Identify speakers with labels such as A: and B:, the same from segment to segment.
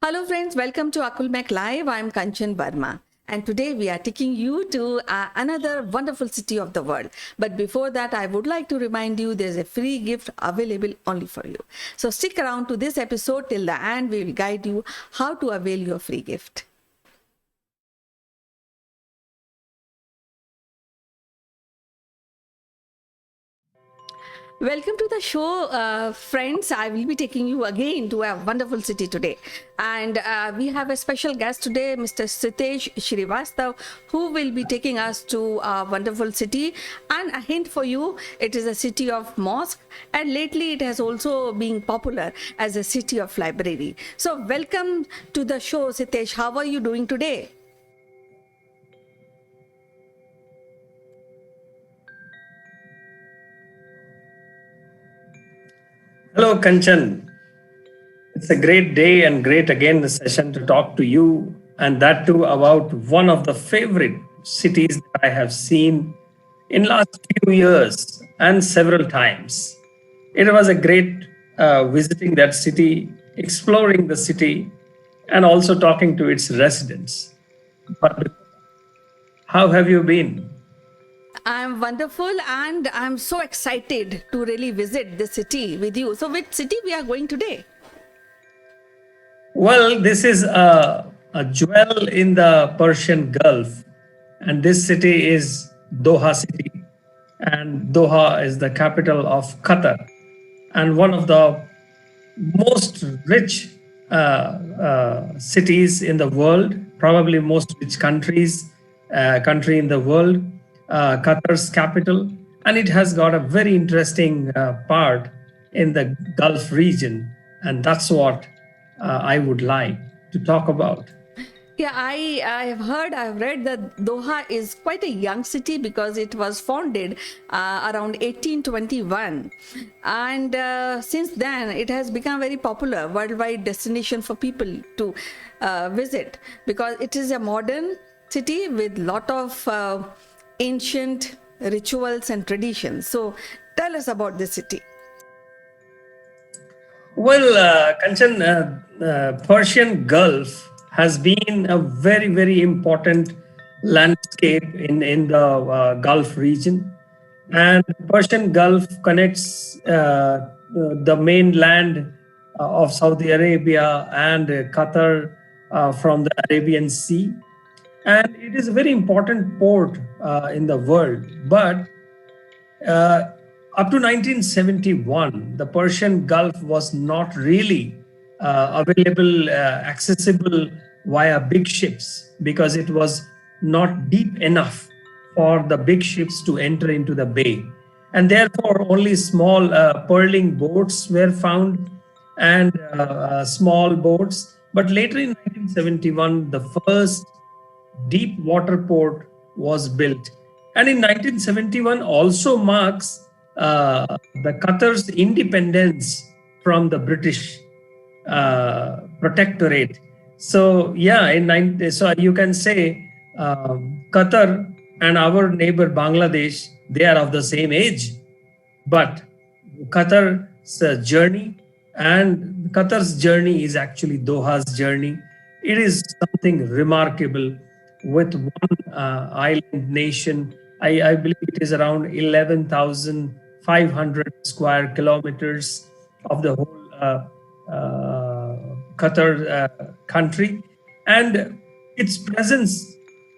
A: Hello friends, welcome to Akulmek Live. I'm Kanchan Verma. And today we are taking you to another wonderful city of the world. But before that, I would like to remind you there's a free gift available only for you. So stick around to this episode till the end. We will guide you how to avail your free gift. Welcome to the show, friends. I will be taking you again to a wonderful city today. And we have a special guest today, Mr. Sitesh Srivastav, who will be taking us to a wonderful city. And a hint for you, it is a city of mosque. And lately it has also been popular as a city of library. So welcome to the show, Sitesh. How are you doing today?
B: Hello, Kanchan. It's a great day and great again the session to talk to you, and that too about one of the favorite cities that I have seen in last few years and several times. It was a great visiting that city, exploring the city, and also talking to its residents. But how have you been?
A: I'm wonderful and I'm so excited to really visit the city with you. So, which city we are going today?
B: Well, this is a jewel in the Persian Gulf, and this city is Doha City. And Doha is the capital of Qatar and one of the most rich cities in the world, probably most rich country in the world, Qatar's capital, and it has got a very interesting part in the Gulf region, and that's what I would like to talk about.
A: Yeah, I have heard, I've read that Doha is quite a young city because it was founded around 1821. And since then, it has become very popular worldwide destination for people to visit because it is a modern city with lot of ancient rituals and traditions. So tell us about this city.
B: Well, Kanchan, Persian Gulf has been a very, very important landscape in the Gulf region. And Persian Gulf connects the mainland of Saudi Arabia and Qatar from the Arabian Sea. And it is a very important port in the world. But uh, up to 1971, the Persian Gulf was not really accessible via big ships because it was not deep enough for the big ships to enter into the bay. And therefore, only small pearling boats were found and small boats. But later in 1971, the first deep water port was built. And in 1971 also marks the Qatar's independence from the British protectorate. So yeah, so you can say Qatar and our neighbor Bangladesh, they are of the same age, but Qatar's journey and Qatar's journey is actually Doha's journey. It is something remarkable with one island nation. I believe it is around 11,500 square kilometers of the whole Qatar country. And its presence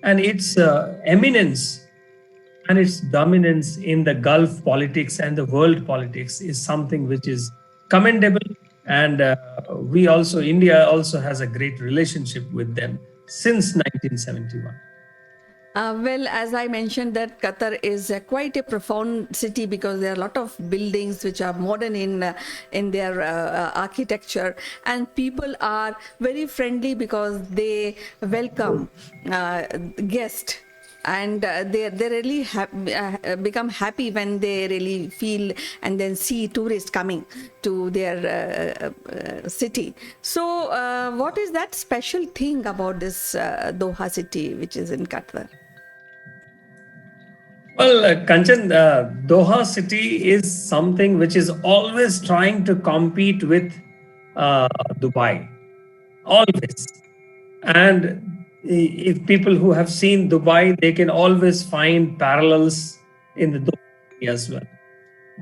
B: and its eminence and its dominance in the Gulf politics and the world politics is something which is commendable. And India also has a great relationship with them since 1971.
A: Well, as I mentioned, that Qatar is quite a profound city because there are a lot of buildings which are modern in their architecture, and people are very friendly because they welcome guests. And they really become happy when they really feel and then see tourists coming to their city. So, what is that special thing about this Doha city, which is in Qatar?
B: Well, Kanchan, Doha city is something which is always trying to compete with Dubai. always. And if people who have seen Dubai, they can always find parallels in the Doha city as well.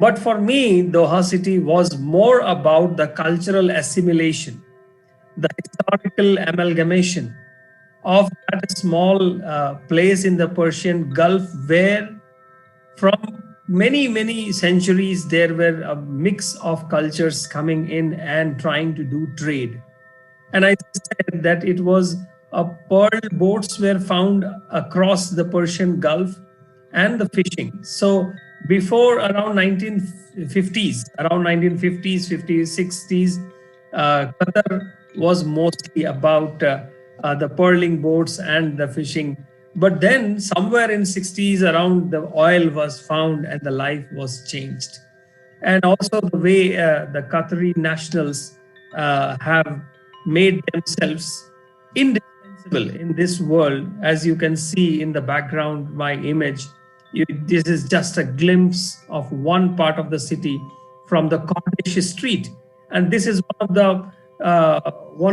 B: But for me, Doha city was more about the cultural assimilation, the historical amalgamation of that small place in the Persian Gulf, where from many centuries there were a mix of cultures coming in and trying to do trade. And I said that it was pearl boats were found across the Persian Gulf and the fishing. So before around 1950s, around 1950s, 50s, 60s, Qatar was mostly about the pearling boats and the fishing. But then somewhere in 60s around, the oil was found and the life was changed. And also the way the Qatari nationals have made themselves indispensable in this world. As you can see in the background, my image, this is just a glimpse of one part of the city from the Cornish Street, and this is one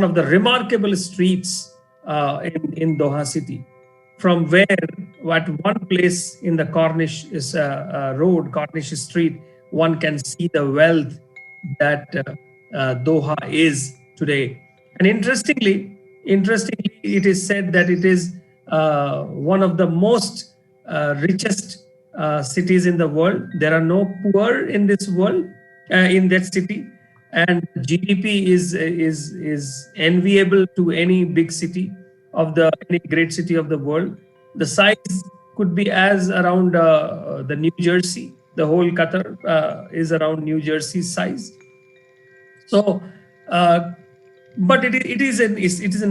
B: of the remarkable streets in Doha city, from where at one place in the Cornish road, Cornish Street, one can see the wealth that Doha is today. And interestingly, it is said that it is one of the most richest cities in the world. There are no poor in this world, in that city, and GDP is enviable to any big city of any great city of the world. The size could be as around the New Jersey. The whole Qatar is around New Jersey size. So, but it is an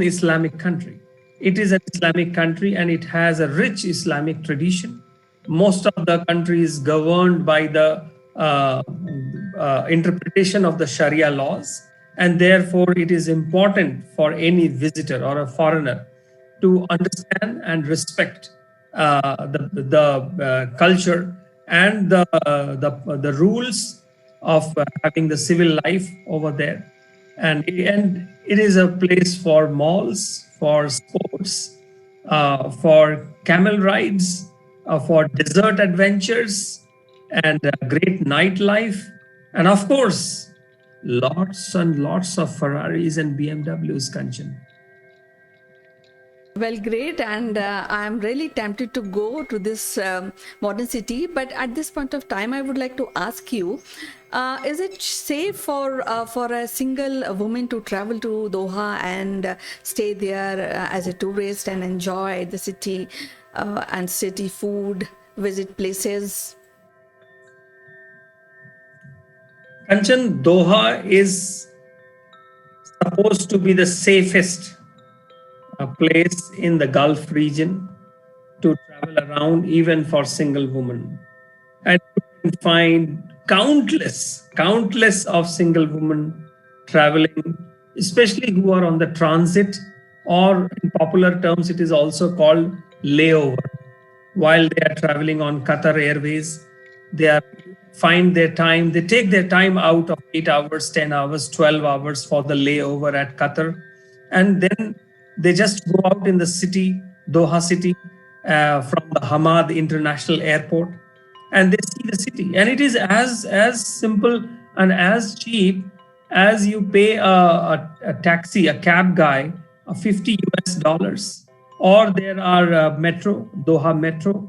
B: Islamic country. It is an Islamic country, and it has a rich Islamic tradition. Most of the country is governed by the interpretation of the Sharia laws, and therefore it is important for any visitor or a foreigner to understand and respect the culture and the rules of having the civil life over there. And it is a place for malls, for sports, for camel rides, for desert adventures, and great nightlife, and of course, lots and lots of Ferraris and BMWs, Kanchan.
A: Well, great, and I'm really tempted to go to this modern city. But at this point of time, I would like to ask you: is it safe for a single woman to travel to Doha and stay there as a tourist and enjoy the city and city food, visit places?
B: Kanchan, Doha is supposed to be the safest place in the Gulf region to travel around, even for single women. And you can find countless of single women traveling, especially who are on the transit, or in popular terms, it is also called layover. While they are traveling on Qatar Airways, they take their time out of 8 hours, 10 hours, 12 hours for the layover at Qatar. And then they just go out in the city, Doha city, from the Hamad International Airport, and they see the city. And it is as simple and as cheap as you pay a taxi, a cab guy, $50. Or there are metro, Doha Metro.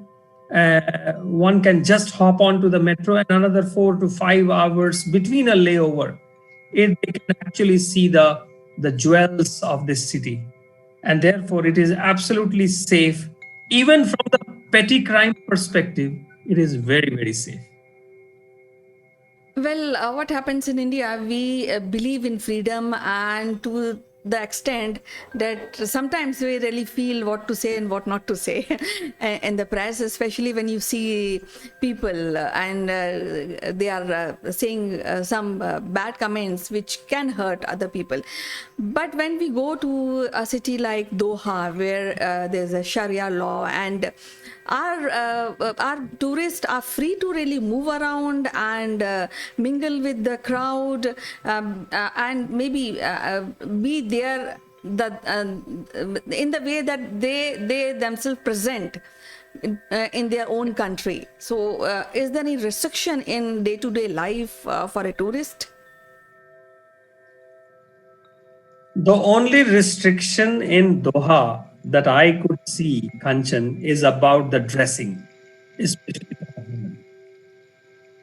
B: One can just hop onto the metro, and another 4 to 5 hours between a layover, they can actually see the jewels of this city. And therefore, it is absolutely safe. Even from the petty crime perspective, it is very safe.
A: Well, what happens in India, we believe in freedom, and to the extent that sometimes we really feel what to say and what not to say in the press, especially when you see people and they are saying some bad comments which can hurt other people. But when we go to a city like Doha, where there's a Sharia law, and our tourists are free to really move around and mingle with the crowd, and maybe be there in the way that they themselves present in their own country. So, is there any restriction in day-to-day life for a tourist?
B: The only restriction in Doha that I could see, Kanchan, is about the dressing, especially for women.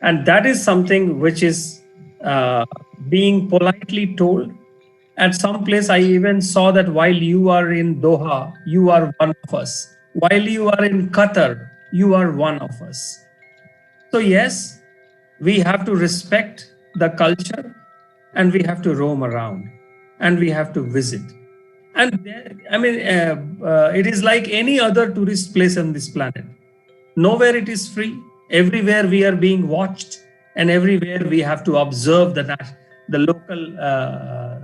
B: And that is something which is being politely told. At some place, I even saw that while you are in Doha, you are one of us. While you are in Qatar, you are one of us. So, yes, we have to respect the culture and we have to roam around and we have to visit. And it is like any other tourist place on this planet. Nowhere it is free. Everywhere we are being watched, and everywhere we have to observe the local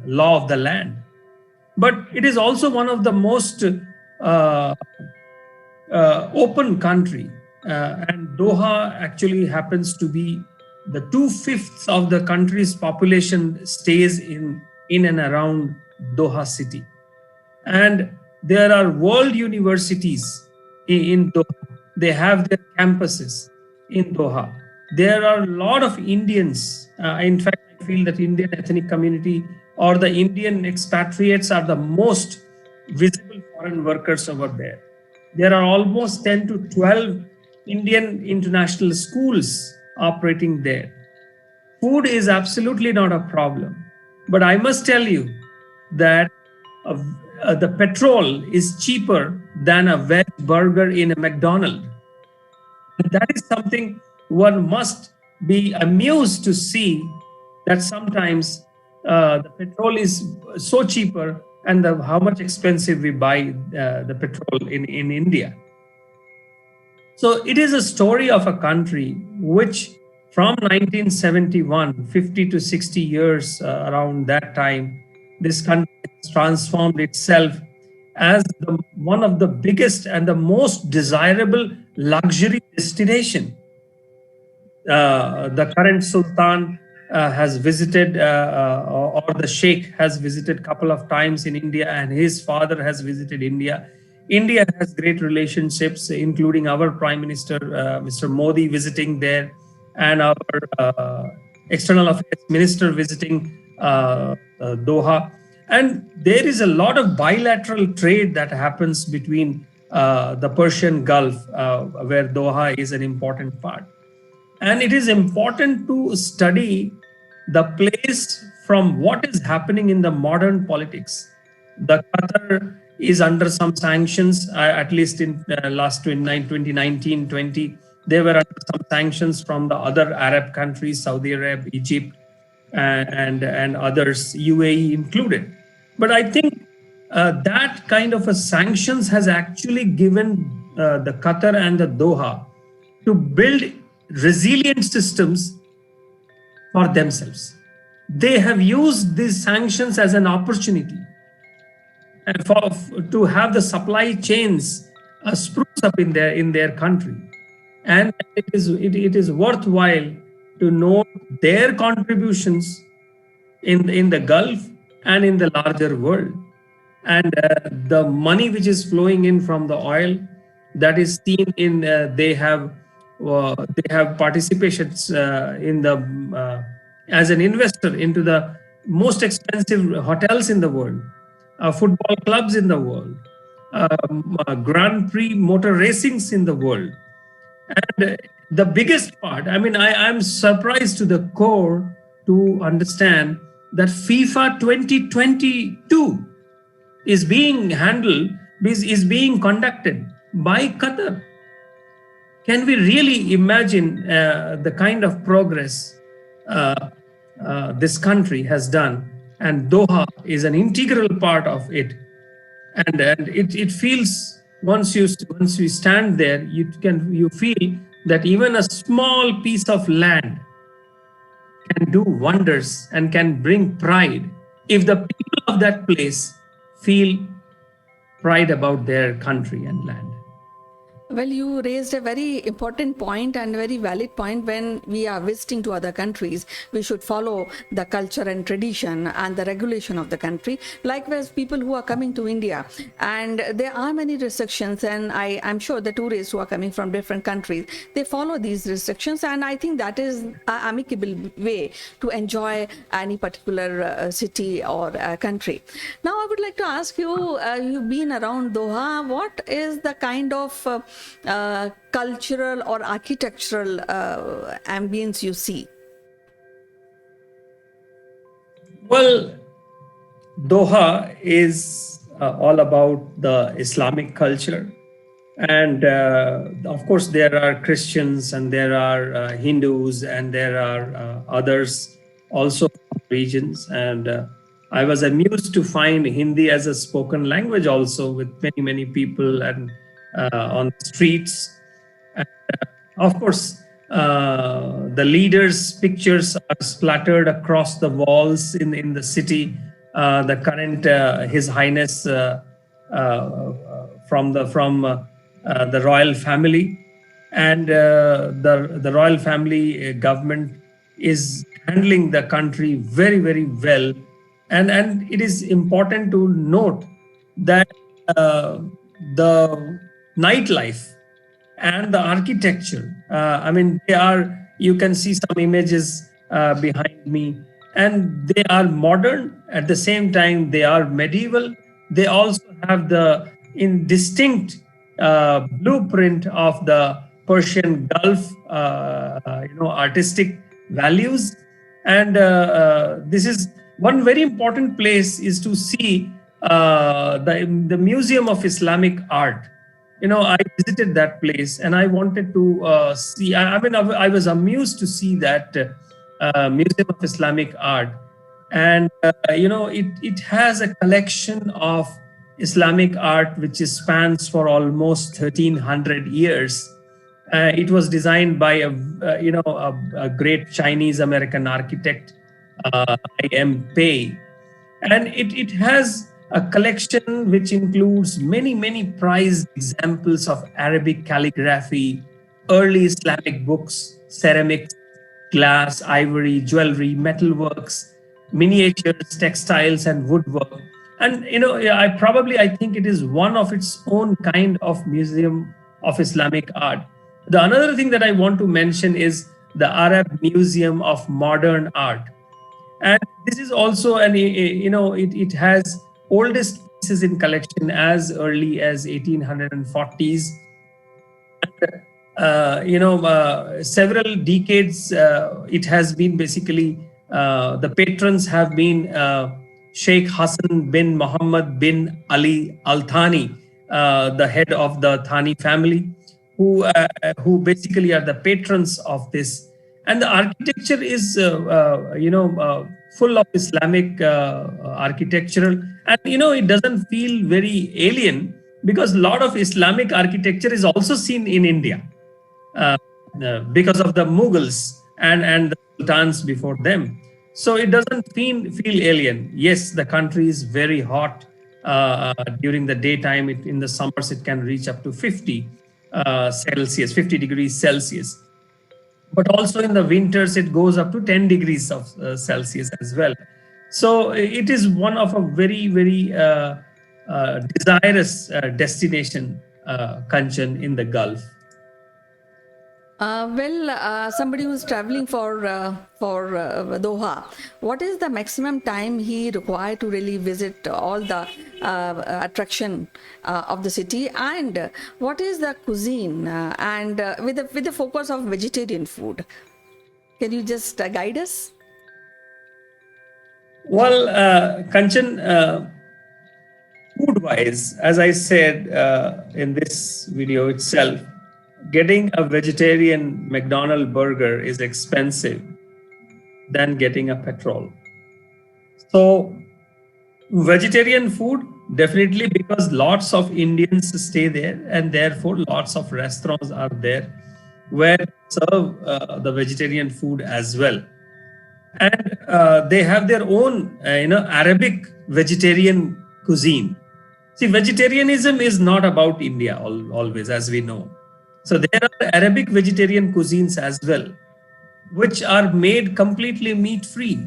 B: law of the land. But it is also one of the most open country, and Doha actually happens to be the 2/5 of the country's population stays in and around Doha city. And there are world universities in Doha. They have their campuses in Doha. There are a lot of Indians. In fact, I feel that Indian ethnic community or the Indian expatriates are the most visible foreign workers over there. There are almost 10 to 12 Indian international schools operating there. Food is absolutely not a problem. But I must tell you that the petrol is cheaper than a veg burger in a McDonald's. That is something one must be amused to see, that sometimes the petrol is so cheaper and how much expensive we buy the petrol in India. So it is a story of a country which from 1971, 50 to 60 years around that time, this country has transformed itself as one of the biggest and the most desirable luxury destination. The current Sultan has visited, or the Sheikh has visited a couple of times in India, and his father has visited India. India has great relationships, including our Prime Minister, Mr. Modi, visiting there, and our External Affairs Minister visiting Doha. And there is a lot of bilateral trade that happens between the Persian Gulf, where Doha is an important part. And it is important to study the place from what is happening in the modern politics. The Qatar is under some sanctions, at least in 2019-20. They were under some sanctions from the other Arab countries, Saudi Arabia, Egypt, and others, UAE included. But I think that kind of a sanctions has actually given the Qatar and the Doha to build resilient systems for themselves. They have used these sanctions as an opportunity and to have the supply chains spruce up in their country. And it is worthwhile to note their contributions in the Gulf and in the larger world. And the money which is flowing in from the oil, that is seen in they have participations in the as an investor into the most expensive hotels in the world, football clubs in the world, Grand Prix motor racings in the world. And the biggest part, I'm surprised to the core to understand that FIFA 2022 is being conducted by Qatar. Can we really imagine the kind of progress this country has done? And Doha is an integral part of it. And it feels, once you stand there, you feel that even a small piece of land can do wonders and can bring pride if the people of that place feel pride about their country and land.
A: Well, you raised a very important point and very valid point. When we are visiting to other countries, we should follow the culture and tradition and the regulation of the country. Likewise, people who are coming to India, and there are many restrictions, and I'm sure the tourists who are coming from different countries, they follow these restrictions, and I think that is an amicable way to enjoy any particular city or country. Now, I would like to ask you, you've been around Doha. What is the kind of cultural or architectural ambience you see?
B: Well, Doha is all about the Islamic culture. And of course, there are Christians and there are Hindus and there are others also from regions. And I was amused to find Hindi as a spoken language also, with many, many people and on the streets. And, of course, the leaders' pictures are splattered across the walls in the city. The current His Highness from the royal family, and the royal family government is handling the country very, very well. And it is important to note that the nightlife and the architecture, I mean, you can see some images behind me, and they are modern. At the same time, they are medieval. They also have the distinct blueprint of the Persian Gulf, artistic values. And this is one very important place is to see the Museum of Islamic Art. I visited that place and I wanted to see. I was amused to see that Museum of Islamic Art, and it has a collection of Islamic art which spans for almost 1300 years. It was designed by a great Chinese American architect, I.M. Pei, and it has a collection which includes many prized examples of Arabic calligraphy, early Islamic books, ceramics, glass, ivory, jewelry, metalworks, miniatures, textiles, and woodwork. And I think it is one of its own kind of museum of Islamic art. The another thing that I want to mention is the Arab Museum of Modern Art, and this is also it has oldest pieces in collection as early as 1840s. Several decades it has been basically the patrons have been Sheikh Hassan bin Muhammad bin Ali Al Thani, the head of the Thani family, who basically are the patrons of this. And the architecture is full of Islamic architectural, and it doesn't feel very alien, because a lot of Islamic architecture is also seen in India because of the Mughals and the sultans before them. So it doesn't feel alien. Yes, the country is very hot during the daytime. In the summers, it can reach up to 50 degrees Celsius. But also in the winters, it goes up to 10 degrees of Celsius as well. So it is one of a very, very desirous destination, Kanchan, in the Gulf.
A: Somebody who's traveling for Doha, what is the maximum time he required to really visit all the attraction of the city, and what is the cuisine, and with the focus of vegetarian food? Can you just guide us?
B: Well, Kanchan, food-wise, as I said in this video itself, getting a vegetarian McDonald's burger is expensive than getting a petrol. So vegetarian food, definitely, because lots of Indians stay there, and therefore lots of restaurants are there where serve the vegetarian food as well. And they have their own Arabic vegetarian cuisine. See, vegetarianism is not about India always, as we know. So there are Arabic vegetarian cuisines as well, which are made completely meat free,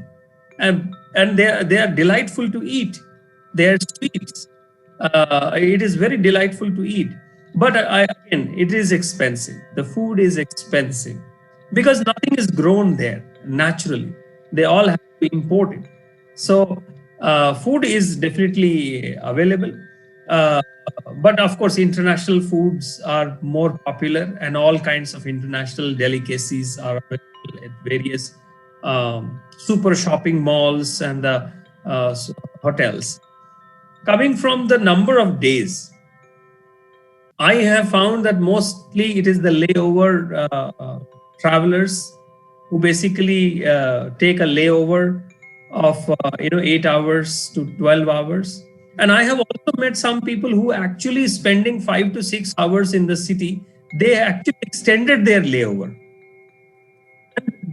B: and they are delightful to eat. They are sweets. It is very delightful to eat, but again, it is expensive. The food is expensive because nothing is grown there naturally. They all have to be imported. So food is definitely available. Uh, but of course, international foods are more popular, and all kinds of international delicacies are available at various super shopping malls and the hotels. Coming from the number of days, I have found that mostly it is the layover travelers who basically take a layover of 8 hours to 12 hours. And I have also met some people who actually spending 5 to 6 hours in the city. They actually extended their layover.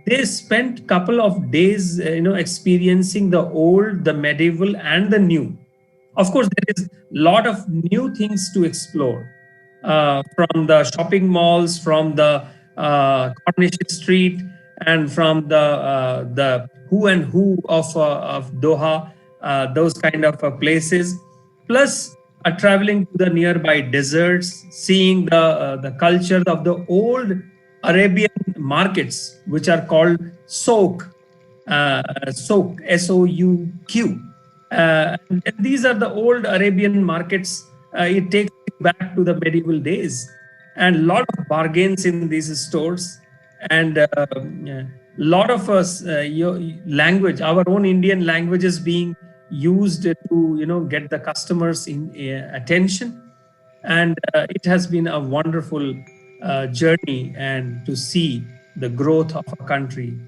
B: They spent couple of days, experiencing the old, the medieval, and the new. Of course, there is a lot of new things to explore, from the shopping malls, from the Cornish Street, and from the who and who of Doha, those kind of places. Plus, traveling to the nearby deserts, seeing the culture of the old Arabian markets, which are called souk, souk, SOUQ. And these are the old Arabian markets. It takes you back to the medieval days, and a lot of bargains in these stores, and a lot of us, your language, our own Indian language is being used to get the customers in attention, and it has been a wonderful journey, and to see the growth of a country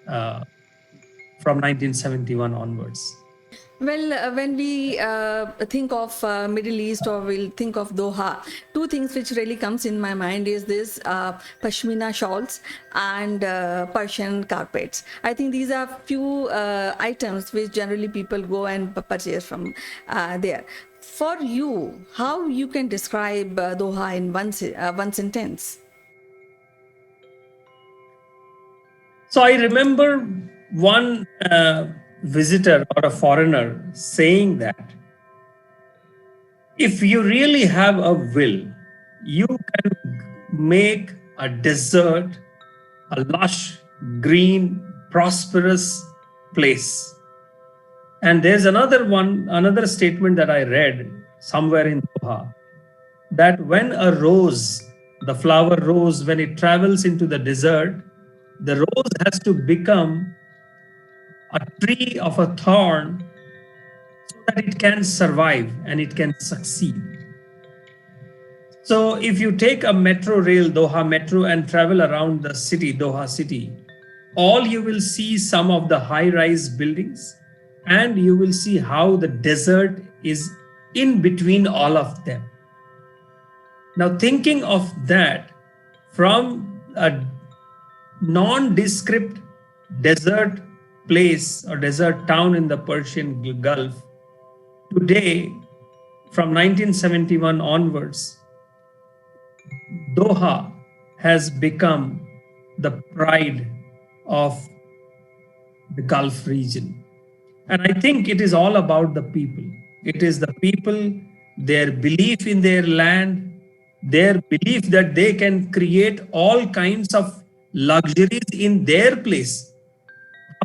B: from 1971 onwards.
A: Well, when we think of Middle East, or we'll think of Doha, two things which really comes in my mind is this pashmina shawls and Persian carpets. I think these are few items which generally people go and purchase from there. For you, how you can describe Doha in one sentence?
B: So I remember one visitor or a foreigner saying that if you really have a will, you can make a desert a lush, green, prosperous place. And there's another statement that I read somewhere in Doha, that when a rose, the flower rose, when it travels into the desert, the rose has to become a tree of a thorn so that it can survive and it can succeed. So if you take a metro rail, Doha Metro, and travel around the city, Doha city, all you will see some of the high-rise buildings, and you will see how the desert is in between all of them. Now, thinking of that from a nondescript desert place or desert town in the Persian Gulf, today, from 1971 onwards, Doha has become the pride of the Gulf region. And I think it is all about the people. It is the people, their belief in their land, their belief that they can create all kinds of luxuries in their place.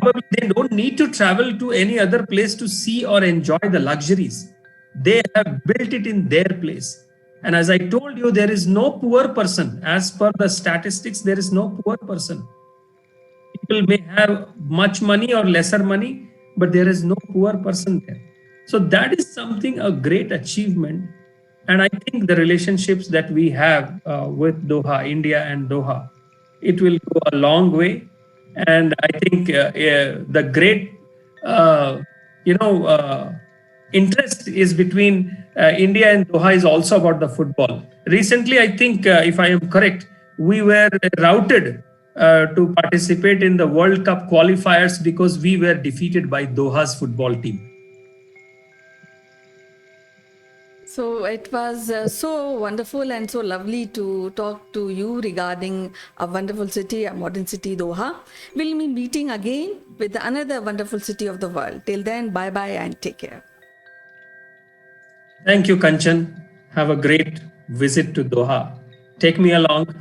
B: Probably they don't need to travel to any other place to see or enjoy the luxuries. They have built it in their place. And as I told you, there is no poor person. As per the statistics, there is no poor person. People may have much money or lesser money, but there is no poor person there. So that is something, a great achievement. And I think the relationships that we have with Doha, India and Doha, it will go a long way. And I think the great, interest is between India and Doha is also about the football. Recently, I think, if I am correct, we were routed to participate in the World Cup qualifiers because we were defeated by Doha's football team.
A: So it was so wonderful and so lovely to talk to you regarding a wonderful city, a modern city, Doha. We'll be meeting again with another wonderful city of the world. Till then, bye bye and take care.
B: Thank you, Kanchan. Have a great visit to Doha. Take me along.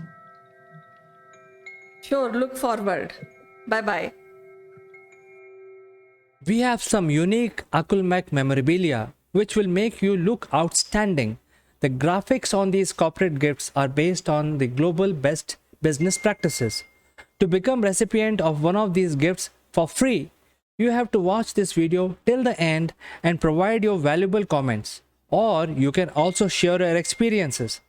A: Sure, look forward. Bye bye.
C: We have some unique Akulmek memorabilia which will make you look outstanding. The graphics on these corporate gifts are based on the global best business practices. To become recipient of one of these gifts for free, you have to watch this video till the end and provide your valuable comments. Or you can also share your experiences.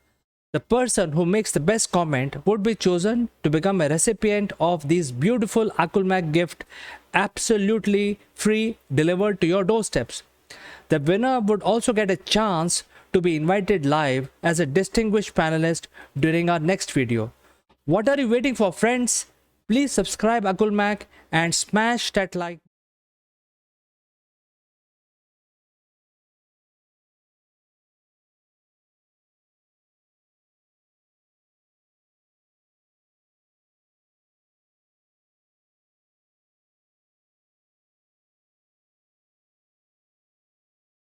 C: The person who makes the best comment would be chosen to become a recipient of this beautiful Akulmek gift, absolutely free, delivered to your doorsteps. The winner would also get a chance to be invited live as a distinguished panelist during our next video. What are you waiting for, friends? Please subscribe Akulmek and smash that like.